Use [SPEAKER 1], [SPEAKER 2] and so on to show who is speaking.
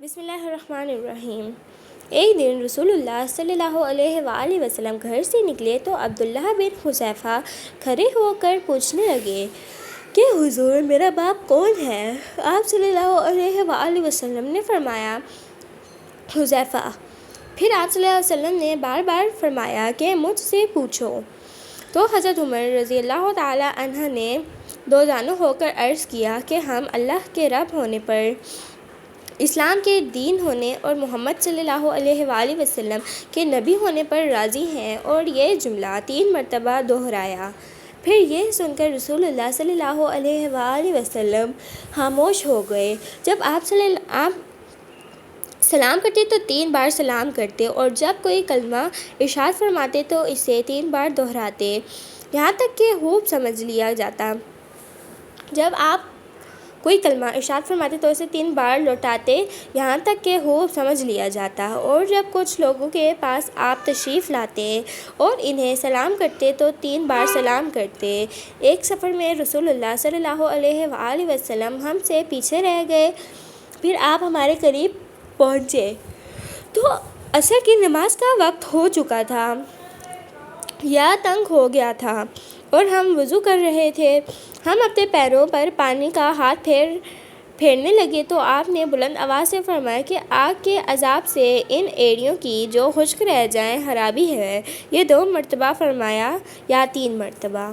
[SPEAKER 1] بسم اللہ الرحمن الرحیم۔ ایک دن رسول اللہ صلی اللہ علیہ وآلہ وسلم گھر سے نکلے تو عبداللہ بن حذیفہ کھڑے ہو کر پوچھنے لگے کہ حضور میرا باپ کون ہے؟ آپ صلی اللہ علیہ وآلہ وسلم نے فرمایا حذیفہ۔ پھر آپ صلی اللہ علیہ وسلم نے بار بار فرمایا کہ مجھ سے پوچھو۔ تو حضرت عمر رضی اللہ تعالی عنہ نے دو زانو ہو کر عرض کیا کہ ہم اللہ کے رب ہونے پر، اسلام کے دین ہونے اور محمد صلی اللہ علیہ وآلہ وسلم کے نبی ہونے پر راضی ہیں، اور یہ جملہ 3 مرتبہ دہرایا۔ پھر یہ سن کر رسول اللہ صلی اللہ علیہ وآلہ وسلم خاموش ہو گئے۔ جب آپ سلام کرتے تو 3 بار سلام کرتے، اور جب کوئی کلمہ ارشاد فرماتے تو اسے 3 بار دہراتے، یہاں تک کہ خوب سمجھ لیا جاتا۔ جب آپ کوئی کلمہ ارشاد فرماتے تو اسے 3 بار لوٹاتے، یہاں تک کہ خوب سمجھ لیا جاتا۔ اور جب کچھ لوگوں کے پاس آپ تشریف لاتے اور انہیں سلام کرتے تو 3 بار سلام کرتے۔ ایک سفر میں رسول اللہ صلی اللہ علیہ وآلہ وسلم ہم سے پیچھے رہ گئے، پھر آپ ہمارے قریب پہنچے تو عصر کی نماز کا وقت ہو چکا تھا یا تنگ ہو گیا تھا، اور ہم وضو کر رہے تھے۔ ہم اپنے پیروں پر پانی کا ہاتھ پھیرنے لگے تو آپ نے بلند آواز سے فرمایا کہ آگ کے عذاب سے ان ایڑیوں کی جو خشک رہ جائیں خرابی ہے۔ یہ 2 مرتبہ فرمایا یا 3 مرتبہ؟